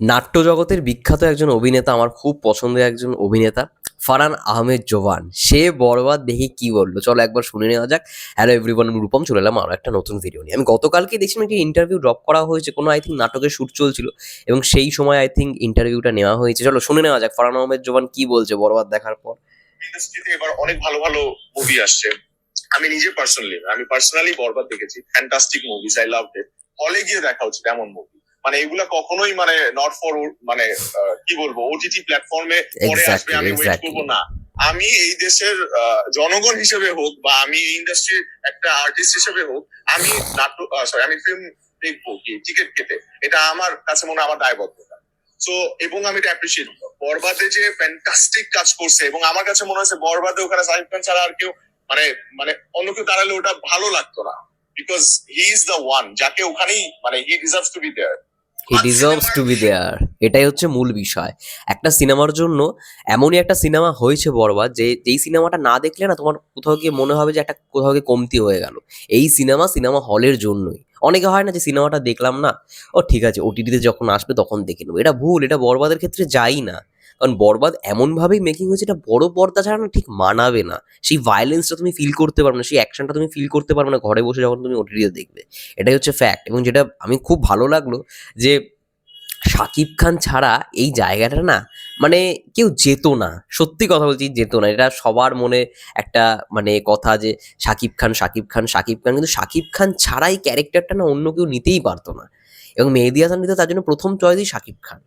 নাট্য জগতের বিখ্যাত একজন অভিনেতা, আমার খুব পছন্দের একজন অভিনেতা, ফারহান আহমেদ জোবান। সে বরবাদ দেখে কি বললো চলো একবার শুনে নেওয়া যাক। হ্যালো এভরিওয়ান, আমি রূপম, চলে এলাম আরো একটা নতুন ভিডিও নিয়ে। আমি গতকালকে দেখছিলাম একটি ইন্টারভিউ ড্রপ করা হয়েছে, কোনো আই থিঙ্ক নাটকের শুট চলছিল এবং সেই সময় আই থিঙ্ক ইন্টারভিউটা নেওয়া হয়েছে। চলো শুনে নেওয়া যাক ফারহান আহমেদ জোবান কি বলছে বরবাদ দেখার পর। ইন্ডাস্ট্রিতে এবার অনেক ভালো ভালো মুভি আসছে। আমি নিজে পার্সোনালি বরবাদ দেখেছি। ফ্যান্টাস্টিক মুভিজ, আই লাভ ইট। হলে গিয়ে দেখা উচিত এমন মুভি। মানে এগুলা কখনোই মানে নট ফর মানে কি বলবো, ওটিটি প্ল্যাটফর্মে পরে আসবে এক্স্যাক্টলি, আমি ওয়েট করবো এক্স্যাক্টলি। না। আমি এই দেশের জনগণ হিসেবে হোক বা আমি এই ইন্ডাস্ট্রির একটা আর্টিস্ট হিসেবে হোক, আমি নাটক সরি আমি ফিল্ম দেখবো কি টিকিট কেটে। এটা আমার কাছে মনে হয় আমার দায়বদ্ধতা। সো এবং আমি এটা অ্যাপ্রিসিয়েট করবো। বরবাদে যে ফ্যান্টাস্টিক কাজ করছে এবং আমার কাছে মনে হয়েছে বরবাদে ওখানে সাকিব খান ছাড়া আর কেউ মানে মানে অন্য কেউ দাঁড়ালে ওটা ভালো লাগতো না। Because he is the one যাকে ওখানেই মানে he deserves to be there. He deserves to be there, এটাই হচ্ছে মূল বিষয়। একটা সিনেমার জন্য এমনই একটা সিনেমা হয়েছে বরবাদ, যেই সিনেমাটা না দেখলে না তোমার কোথাও গিয়ে মনে হবে যে একটা কোথাও গিয়ে কমতি হয়ে গেল। এই সিনেমা হলের জন্যই। অনেকে হয় না যে সিনেমাটা দেখলাম না, ও ঠিক আছে ওটিটিতে যখন আসবে তখন দেখে নেবো, এটা ভুল। এটা বরবাদের ক্ষেত্রে যাই না। কারণ বরবাদ এমনভাবেই মেকিং হয়েছে, এটা বড় পর্দা ছাড়া না ঠিক মানাবে না। সেই ভায়োলেন্সটা তুমি ফিল করতে পারবে না, সেই অ্যাকশনটা তুমি ফিল করতে পারবে না ঘরে বসে যখন তুমি ওটিটিতে দেখবে। এটাই হচ্ছে ফ্যাক্ট। এবং যেটা আমি খুব ভালো লাগলো যে শাকিব খান ছাড়া এই জায়গাটা না মানে কেউ যেত না। সত্যি কথা বলছি, যেত না। এটা সবার মনে একটা মানে কথা যে শাকিব খান, শাকিব খান, শাকিব খান, কিন্তু শাকিব খান ছাড়া এই ক্যারেক্টারটা না অন্য কেউ নিতেই পারতো না। এবং মেহেদী হাসান নিতে তার জন্য প্রথম চয়েসই শাকিব খান।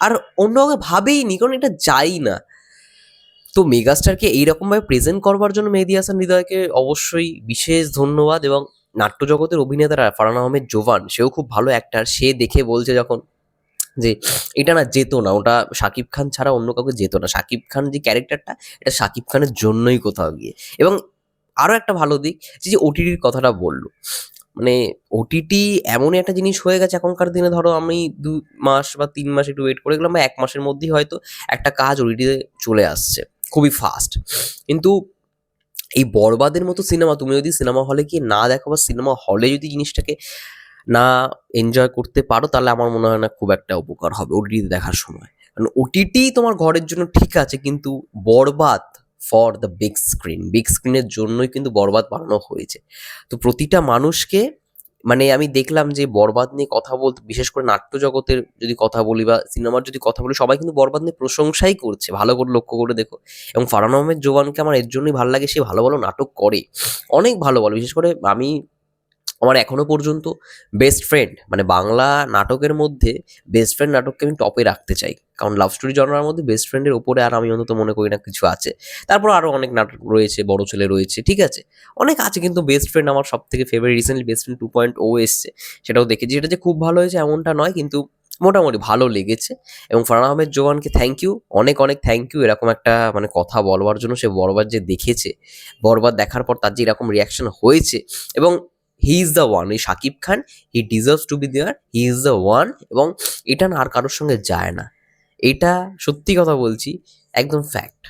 আর অন্য কাউকে ভাবেই নি, কারণ এটা যাই না। তো মেগাস্টারকে এইরকমভাবে প্রেজেন্ট করবার জন্য মেহেদী হাসান হৃদয়কে অবশ্যই বিশেষ ধন্যবাদ। এবং নাট্য জগতের অভিনেতারা, ফারহান আহমেদ জোবান সেও খুব ভালো অ্যাক্টার, সে দেখে বলছে যখন যে এটা না যেত না, ওটা শাকিব খান ছাড়া অন্য কাউকে যেত না। শাকিব খান যে ক্যারেক্টারটা, এটা শাকিব খানের জন্যই কোথাও গিয়ে। এবং আরও একটা ভালো দিক যে ওটিটির কথাটা বললো, মানে ওটিটি এমনই একটা জিনিস হয়ে গেছে এখনকার দিনে। ধরো আমি 2 মাস বা 3 মাস একটু ওয়েট করে গেলাম, বা 1 মাসের মধ্যেই হয়তো একটা কাজ ওটিটিতে চলে আসছে খুবই ফাস্ট। কিন্তু এই বরবাদের মতো সিনেমা তুমি যদি সিনেমা হলে গিয়ে না দেখো, বা সিনেমা হলে যদি জিনিসটাকে না এনজয় করতে পারো, তাহলে আমার মনে হয় না খুব একটা উপকার হবে ওটিটিতে দেখার সময়। কারণ ওটিটি তোমার ঘরের জন্য ঠিক আছে, কিন্তু বরবাদ ফর দ্য বিগ স্ক্রিনের জন্যই কিন্তু বরবাদ বানানো হয়েছে। তো প্রতিটা মানুষকে মানে আমি দেখলাম যে বরবাদ নিয়ে কথা বলতে, বিশেষ করে নাট্য জগতের যদি কথা বলি বা সিনেমার যদি কথা বলি, সবাই কিন্তু বরবাদ নিয়ে প্রশংসাই করছে। ভালো করে লক্ষ্য করে দেখো। এবং ফারহান আহমেদ জোবানকে আমার এর জন্যই ভালো লাগে, সে ভালো ভালো নাটক করে, অনেক ভালো ভালো। বিশেষ করে আমি আমার এখনো পর্যন্ত বেস্ট ফ্রেন্ড মানে বাংলা নাটকের মধ্যে বেস্ট ফ্রেন্ড নাটককে আমি টপে রাখতে চাই। কারণ লাভ স্টোরি জনরার মধ্যে বেস্ট ফ্রেন্ডের ওপরে আর আমি অন্তত মনে করি না কিছু আছে। তারপর আরও অনেক নাটক রয়েছে, বড় ছেলে রয়েছে, ঠিক আছে, অনেক আছে, কিন্তু বেস্ট ফ্রেন্ড আমার সব থেকে ফেভারিট। রিসেন্টলি বেস্ট ফ্রেন্ড 2.0 এসছে, সেটাও দেখেছি। এটা যে খুব ভালো হয়েছে এমনটা নয়, কিন্তু মোটামুটি ভালো লেগেছে। এবং ফারহান আহমেদ জোয়ানকে থ্যাংক ইউ, অনেক অনেক থ্যাংক ইউ এরকম একটা মানে কথা বলবার জন্য। সে বরবাদ যে দেখেছে, বরবাদ দেখার পর তার যে এরকম রিয়াকশন হয়েছে, এবং হি ইজ দ্য ওয়ান, এই Shakib Khan, he deserves to be there, he is the one. এবং এটা না আর কারোর সঙ্গে যায় না। এটা সত্যি কথা বলছি, একদম ফ্যাক্ট,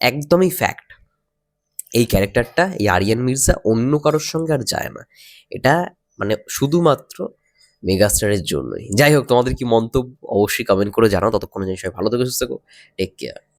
একদমই ফ্যাক্ট। এই ক্যারেক্টারটা, এই আরিয়ান মির্জা অন্য কারোর সঙ্গে আর যায় না। এটা মানে শুধুমাত্র মেগাস্টারের জন্যই। যাই হোক, তোমাদের কি মন্তব্য অবশ্যই কমেন্ট করে জানাও। ততক্ষণে জানি সবাই ভালো থেকো, সুস্থ থেকো, টেক কেয়ার।